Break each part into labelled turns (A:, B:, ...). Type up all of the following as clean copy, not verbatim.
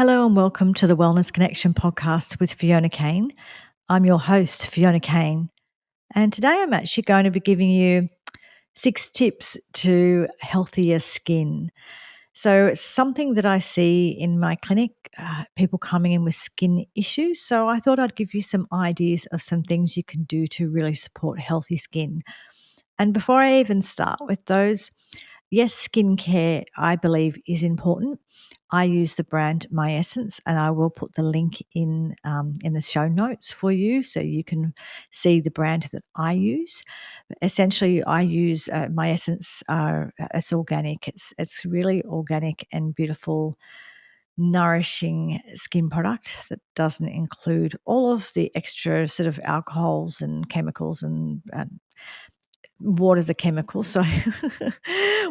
A: Hello and welcome to the Wellness Connection podcast with Fiona Kane. I'm your host, Fiona Kane, and today I'm actually going to be giving you 6 tips to healthier skin. So it's something that I see in my clinic, people coming in with skin issues. So I thought I'd give you some ideas of some things you can do to really support healthy skin. And before I even start with those, yes, skincare, I believe, is important. I use the brand My Essence, and I will put the link in the show notes for you, so you can see the brand that I use. But essentially, I use My Essence. It's organic. It's really organic and beautiful, nourishing skin product that doesn't include all of the extra sort of alcohols and chemicals and water's a chemical. So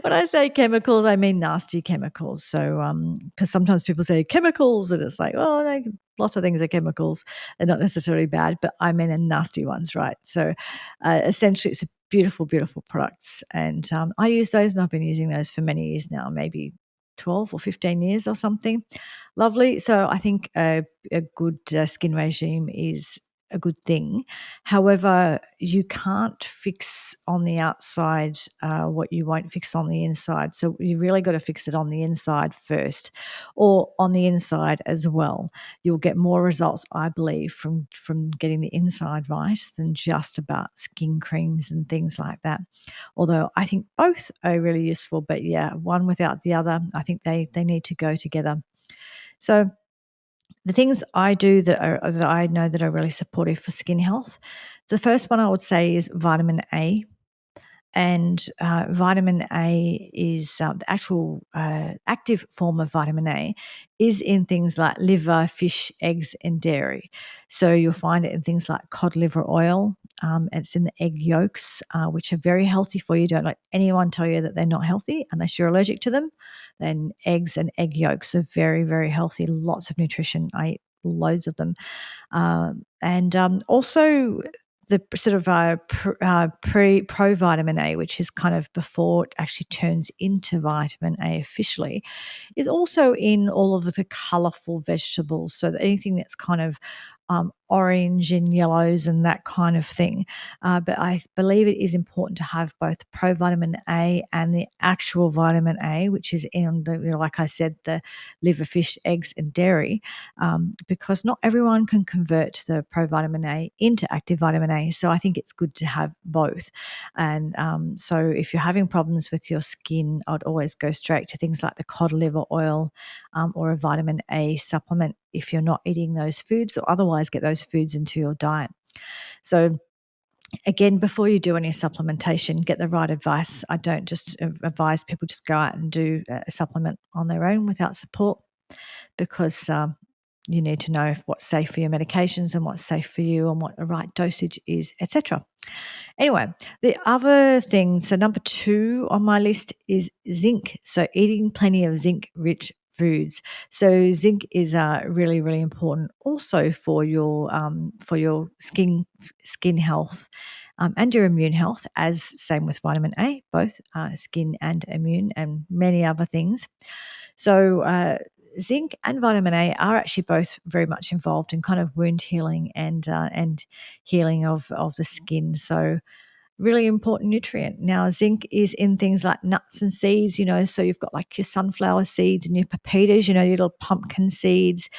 A: when I say chemicals, I mean nasty chemicals. So, because sometimes people say chemicals and it's like, oh, no, lots of things are chemicals. They're not necessarily bad, but I mean the nasty ones, right? So, essentially, it's a beautiful, beautiful products. And I use those and I've been using those for many years now, maybe 12 or 15 years or something. Lovely. So I think a good skin regime is a good thing. However, you can't fix on the outside what you won't fix on the inside. So you really got to fix it on the inside first, or on the inside as well. You'll get more results, I believe, from getting the inside right than just about skin creams and things like that. Although I think both are really useful, but yeah, one without the other, I think they need to go together. So the things I do that I know that are really supportive for skin health, the first one I would say is vitamin A. And vitamin A is the actual active form of vitamin A is in things like liver, fish, eggs, and dairy. So you'll find it in things like cod liver oil. It's in the egg yolks, which are very healthy for you. Don't let anyone tell you that they're not healthy unless you're allergic to them. Then eggs and egg yolks are very, very healthy. Lots of nutrition. I eat loads of them. And also the sort of pro-vitamin A, which is kind of before it actually turns into vitamin A officially, is also in all of the colourful vegetables. So that anything that's kind of orange and yellows and that kind of thing. But I believe it is important to have both provitamin A and the actual vitamin A, which is in the, like I said, the liver, fish, eggs, and dairy, because not everyone can convert the provitamin A into active vitamin A. So I think it's good to have both. And so if you're having problems with your skin, I'd always go straight to things like the cod liver oil or a vitamin A supplement if you're not eating those foods, or otherwise get those foods into your diet. So again, before you do any supplementation, get the right advice. I don't just advise people just go out and do a supplement on their own without support, because you need to know what's safe for your medications and what's safe for you and what the right dosage is, etc. Anyway, the other thing, so number 2 on my list is zinc. So eating plenty of zinc-rich foods. So zinc is really, really important also for your skin health and your immune health, as same with vitamin A, both skin and immune and many other things. So zinc and vitamin A are actually both very much involved in kind of wound healing and healing of the skin. So really important nutrient. Now, zinc is in things like nuts and seeds, so you've got like your sunflower seeds and your pepitas, your little pumpkin seeds.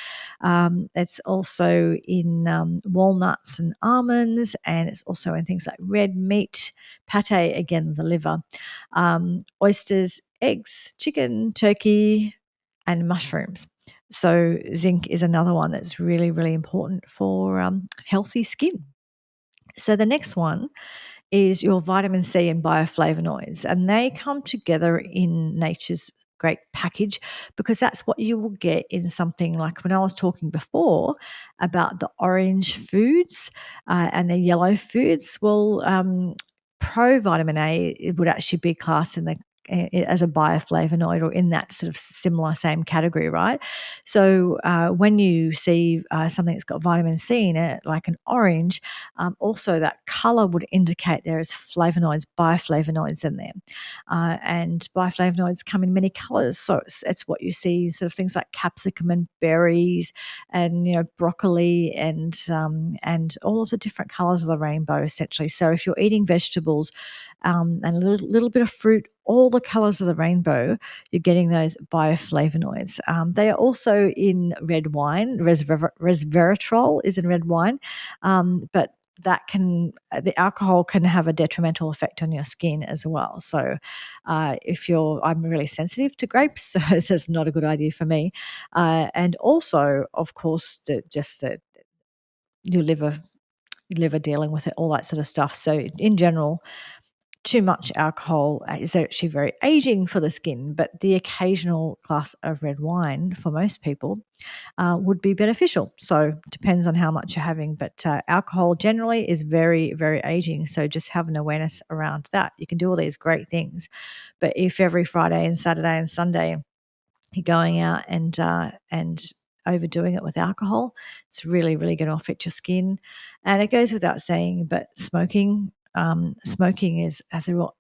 A: It's also in walnuts and almonds, and it's also in things like red meat, pate, again, the liver, oysters, eggs, chicken, turkey, and mushrooms. So zinc is another one that's really, really important for healthy skin. So the next one is your vitamin C and bioflavonoids, and they come together in nature's great package, because that's what you will get in something like when I was talking before about the orange foods and the yellow foods. Well, pro vitamin A, it would actually be classed in the as a bioflavonoid or in that sort of similar same category, right? So when you see something that's got vitamin C in it, like an orange, also that color would indicate there is flavonoids, bioflavonoids in there. And bioflavonoids come in many colors. So it's what you see, sort of things like capsicum and berries and, broccoli and all of the different colors of the rainbow, essentially. So if you're eating vegetables and a little bit of fruit, all the colors of the rainbow, you're getting those bioflavonoids. They are also in red wine. Resveratrol is in red wine, but the alcohol can have a detrimental effect on your skin as well. So I'm really sensitive to grapes, so that's not a good idea for me. And also, of course, just that your liver dealing with it, all that sort of stuff. So in general, too much alcohol is actually very aging for the skin, but the occasional glass of red wine for most people would be beneficial. So depends on how much you're having, but alcohol generally is very, very aging. So just have an awareness around that. You can do all these great things, but if every Friday and Saturday and Sunday you're going out and overdoing it with alcohol, it's really, really going to affect your skin. And it goes without saying, but smoking has a real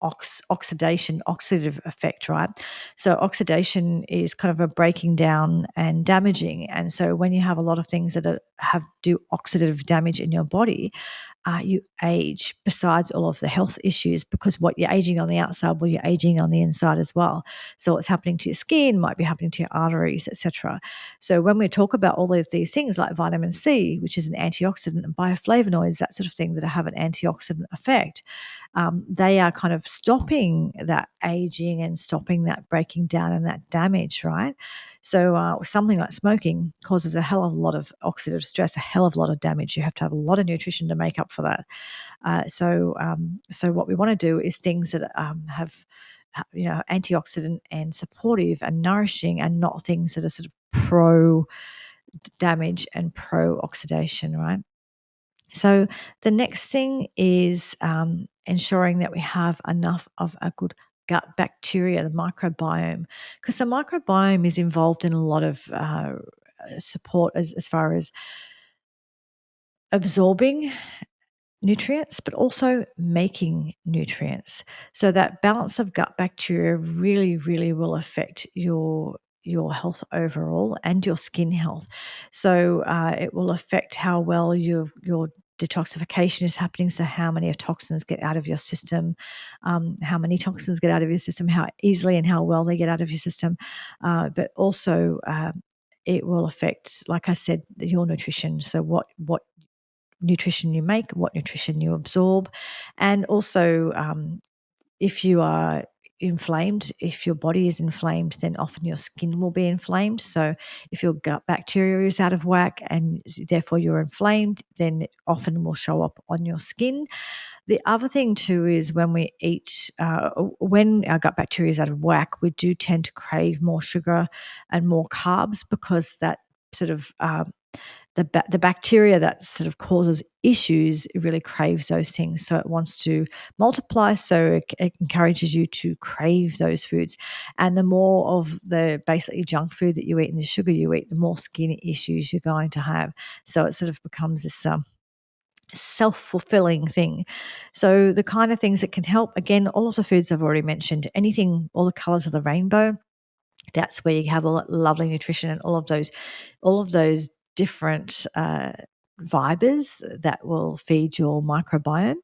A: oxidative effect, right? So oxidation is kind of a breaking down and damaging. And so when you have a lot of things that do oxidative damage in your body, you age besides all of the health issues, because what you're aging on the outside, well, you're aging on the inside as well. So what's happening to your skin might be happening to your arteries, etc. So when we talk about all of these things like vitamin C, which is an antioxidant, and bioflavonoids, that sort of thing that have an antioxidant effect, they are kind of stopping that aging and stopping that breaking down and that damage, right? So something like smoking causes a hell of a lot of oxidative stress, a hell of a lot of damage. You have to have a lot of nutrition to make up for that. So what we want to do is things that have antioxidant and supportive and nourishing, and not things that are sort of pro damage and pro oxidation, right? So the next thing is ensuring that we have enough of a good gut bacteria, the microbiome, because the microbiome is involved in a lot of support as far as absorbing nutrients, but also making nutrients. So that balance of gut bacteria really, really will affect your health overall and your skin health. So it will affect how well your detoxification is happening. So how many toxins get out of your system, how many toxins get out of your system, how easily and how well they get out of your system, but also it will affect, like I said, your nutrition. So what nutrition you make, what nutrition you absorb, and also if you are inflamed, if your body is inflamed, then often your skin will be inflamed. So if your gut bacteria is out of whack and therefore you're inflamed, then it often will show up on your skin. The other thing too is when we eat, when our gut bacteria is out of whack, we do tend to crave more sugar and more carbs, because that sort of the bacteria that sort of causes issues really craves those things. So it wants to multiply. So it encourages you to crave those foods. And the more of the basically junk food that you eat and the sugar you eat, the more skin issues you're going to have. So it sort of becomes this self-fulfilling thing. So the kind of things that can help, again, all of the foods I've already mentioned, anything, all the colors of the rainbow, that's where you have all that lovely nutrition and all of those different fibers that will feed your microbiome.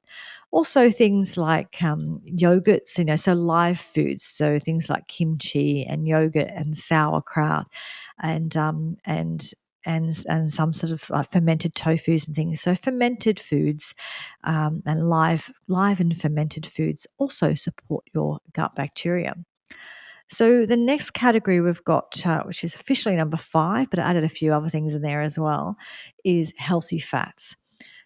A: Also, things like yogurts, so live foods, so things like kimchi and yogurt and sauerkraut, and and some sort of fermented tofus and things. So fermented foods and live and fermented foods also support your gut bacteria. So the next category we've got, which is officially number 5, but I added a few other things in there as well, is healthy fats.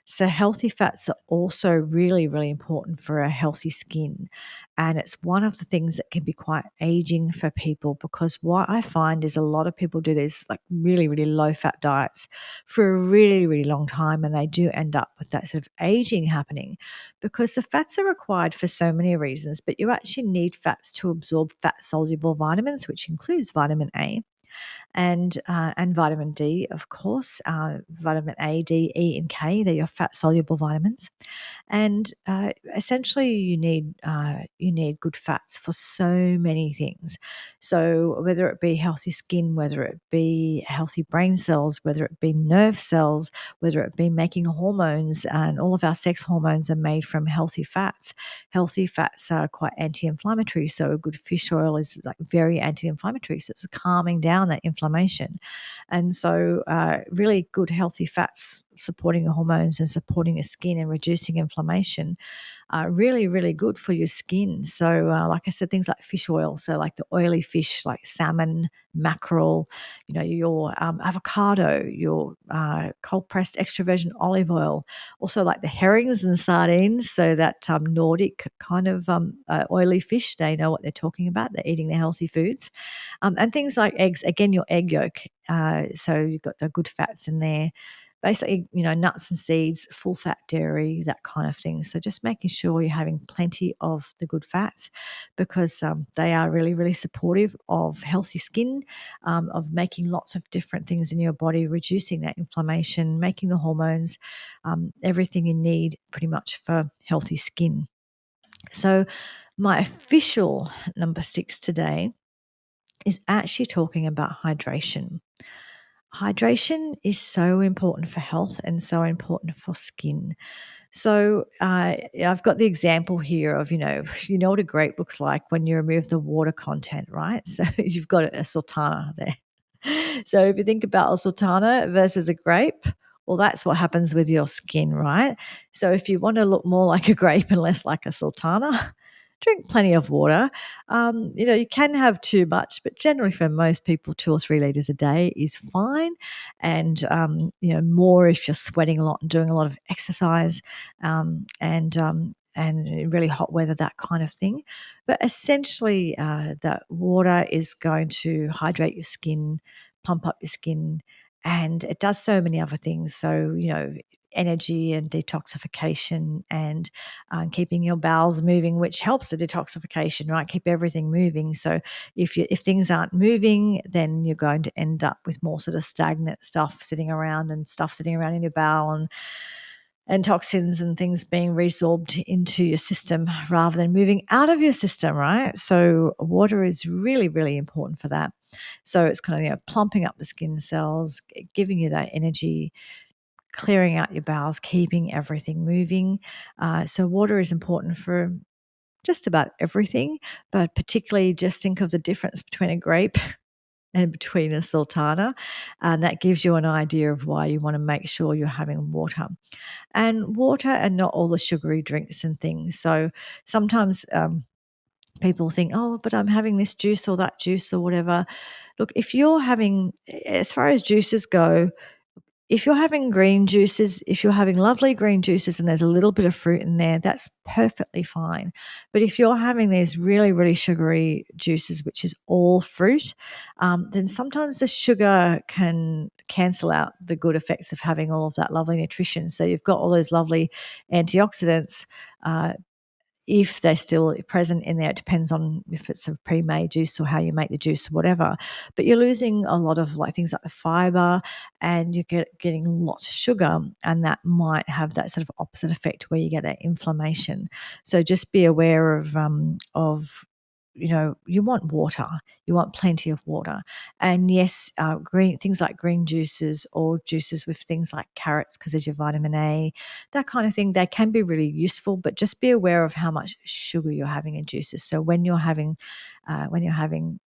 A: So healthy fats are also really, really important for a healthy skin. And it's one of the things that can be quite aging for people, because what I find is a lot of people do these like really, really low fat diets for a really, really long time, and they do end up with that sort of aging happening, because the fats are required for so many reasons, but you actually need fats to absorb fat soluble vitamins, which includes vitamin A and vitamin D, of course. Vitamin A, D, E, and K, they're your fat soluble vitamins. And essentially, you need good fats for so many things. So whether it be healthy skin, whether it be healthy brain cells, whether it be nerve cells, whether it be making hormones, and all of our sex hormones are made from healthy fats. Healthy fats are quite anti-inflammatory, so a good fish oil is like very anti-inflammatory, so it's calming down that inflammation. And so, really good healthy fats supporting your hormones and supporting your skin and reducing inflammation are really, really good for your skin. So, like I said, things like fish oil, so like the oily fish like salmon, mackerel, your avocado, your cold pressed extra virgin olive oil, also like the herrings and sardines. So that Nordic kind of oily fish, they know what they're talking about. They're eating the healthy foods. And things like eggs, again, your egg yolk. So you've got the good fats in there. Basically, nuts and seeds, full fat dairy, that kind of thing. So just making sure you're having plenty of the good fats, because they are really, really supportive of healthy skin, of making lots of different things in your body, reducing that inflammation, making the hormones, everything you need pretty much for healthy skin. So my official number 6 today is actually talking about hydration. Hydration is so important for health and so important for skin. So I've got the example here of, you know what a grape looks like when you remove the water content, right? So you've got a sultana there. So if you think about a sultana versus a grape, well, that's what happens with your skin, right? So if you want to look more like a grape and less like a sultana, drink plenty of water. You can have too much, but generally for most people, 2 or 3 liters a day is fine. And, more if you're sweating a lot and doing a lot of exercise, and in really hot weather, that kind of thing. But essentially, that water is going to hydrate your skin, pump up your skin, and it does so many other things. So, energy and detoxification and keeping your bowels moving, which helps the detoxification, right? Keep everything moving. So if things aren't moving, then you're going to end up with more sort of stagnant stuff sitting around in your bowel, and toxins and things being resorbed into your system rather than moving out of your system, right? So water is really, really important for that. So it's kind of, plumping up the skin cells, giving you that energy, clearing out your bowels, keeping everything moving. So water is important for just about everything, but particularly just think of the difference between a grape and between a sultana. And that gives you an idea of why you want to make sure you're having water. And water and not all the sugary drinks and things. So sometimes people think, oh, but I'm having this juice or that juice or whatever. Look, if you're having, as far as juices go, if you're having green juices, if you're having lovely green juices and there's a little bit of fruit in there, that's perfectly fine. But if you're having these really, really sugary juices, which is all fruit, then sometimes the sugar can cancel out the good effects of having all of that lovely nutrition. So you've got all those lovely antioxidants. If they're still present in there, it depends on if it's a pre-made juice or how you make the juice or whatever. But you're losing a lot of like things like the fiber, and you're getting lots of sugar, and that might have that sort of opposite effect where you get that inflammation. So just be aware of you want water, you want plenty of water. And yes, green things like green juices or juices with things like carrots, because there's your vitamin A, that kind of thing, they can be really useful, but just be aware of how much sugar you're having in juices. So when you're having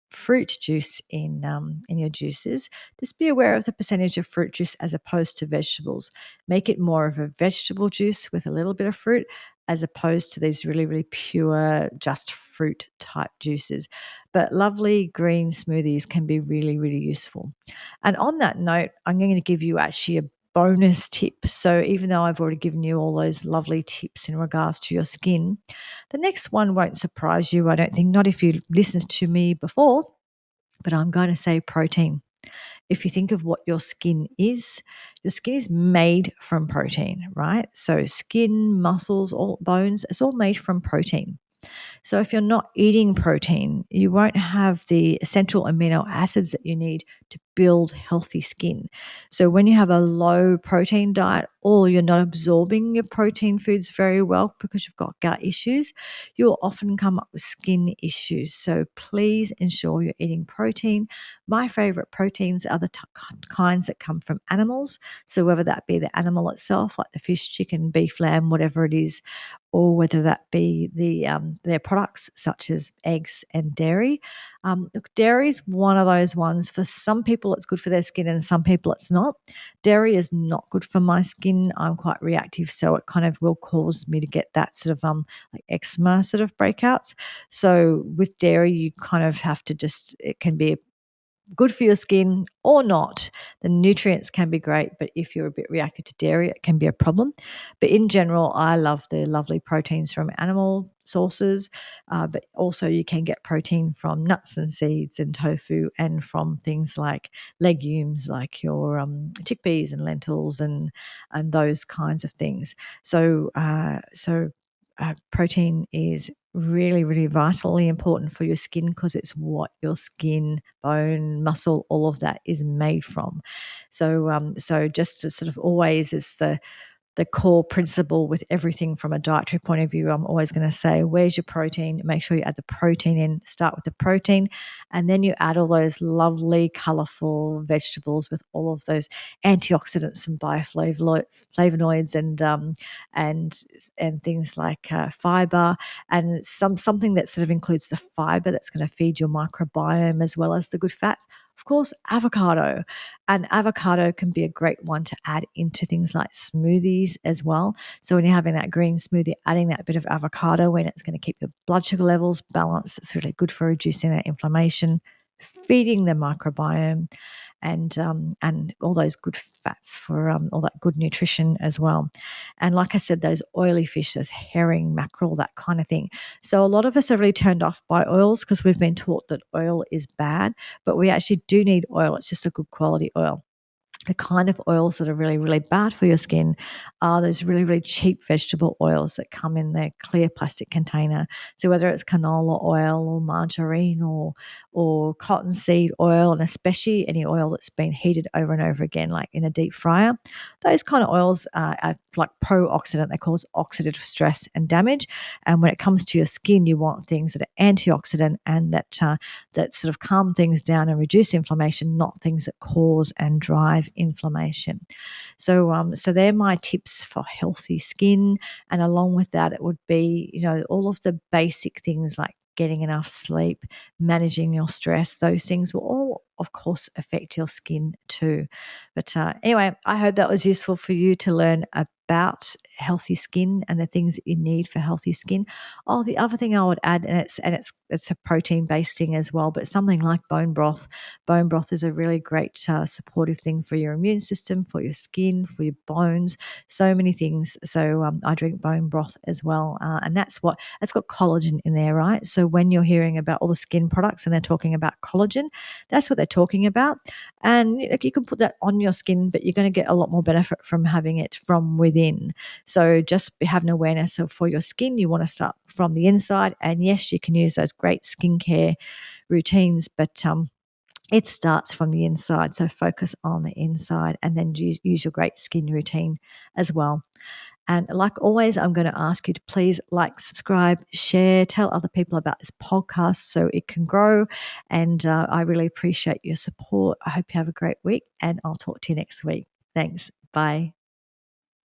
A: fruit juice in your juices, just be aware of the percentage of fruit juice as opposed to vegetables. Make it more of a vegetable juice with a little bit of fruit, as opposed to these really, really pure, just fruit type juices. But lovely green smoothies can be really, really useful. And on that note, I'm going to give you actually a bonus tip. So even though I've already given you all those lovely tips in regards to your skin, the next one won't surprise you, I don't think, not if you listened to me before, but I'm going to say protein. If you think of what your skin is made from protein, right? So skin, muscles, all bones, it's all made from protein. So if you're not eating protein, you won't have the essential amino acids that you need to build healthy skin. So when you have a low protein diet or you're not absorbing your protein foods very well because you've got gut issues, you'll often come up with skin issues. So please ensure you're eating protein. My favorite proteins are the kinds that come from animals. So whether that be the animal itself, like the fish, chicken, beef, lamb, whatever it is, or whether that be their products such as eggs and dairy. Look, dairy is one of those ones. For some people, it's good for their skin, and some people, it's not. Dairy is not good for my skin. I'm quite reactive, so it kind of will cause me to get that sort of like eczema sort of breakouts. So with dairy, you kind of have to it can be good for your skin or not. The nutrients can be great, but if you're a bit reactive to dairy, it can be a problem. But in general, I love the lovely proteins from animal sources, but also you can get protein from nuts and seeds and tofu and from things like legumes, like your chickpeas and lentils and those kinds of things. Protein is really, really vitally important for your skin because it's what your skin, bone, muscle, all of that is made from. So just to sort of always is the core principle with everything from a dietary point of view. I'm always going to say, where's your protein? Make sure you add the protein in, start with the protein, and then you add all those lovely, colorful vegetables with all of those antioxidants and bioflavonoids and things like fiber and something that sort of includes the fiber that's going to feed your microbiome as well as the good fats. Of course, avocado. And avocado can be a great one to add into things like smoothies as well. So when you're having that green smoothie, adding that bit of avocado when it's going to keep your blood sugar levels balanced. It's really good for reducing that inflammation, feeding the microbiome, and all those good fats for all that good nutrition as well. And like I said, those oily fish, those herring, mackerel, that kind of thing. So a lot of us are really turned off by oils because we've been taught that oil is bad, but we actually do need oil. It's just a good quality oil. The kind of oils that are really, really bad for your skin are those really, really cheap vegetable oils that come in their clear plastic container. So whether it's canola oil or margarine or cottonseed oil, and especially any oil that's been heated over and over again, like in a deep fryer, those kind of oils are like pro-oxidant. They cause oxidative stress and damage. And when it comes to your skin, you want things that are antioxidant and that sort of calm things down and reduce inflammation, not things that cause and drive inflammation. So they're my tips for healthy skin. And along with that, it would be, all of the basic things like getting enough sleep, managing your stress. Those things will all, of course, affect your skin too. But anyway, I hope that was useful for you to learn about healthy skin and the things that you need for healthy skin. Oh, the other thing I would add, and it's a protein-based thing as well, but something like bone broth. Bone broth is a really great supportive thing for your immune system, for your skin, for your bones, so many things. So I drink bone broth as well, and it's got collagen in there, right? So when you're hearing about all the skin products and they're talking about collagen, that's what they're talking about. And you can put that on your skin, but you're going to get a lot more benefit from having it from within. So just have an awareness of for your skin, you want to start from the inside. And yes, you can use those great skincare routines, but it starts from the inside. So focus on the inside and then use your great skin routine as well. And like always, I'm going to ask you to please like, subscribe, share, tell other people about this podcast so it can grow. And I really appreciate your support. I hope you have a great week and I'll talk to you next week. Thanks. Bye.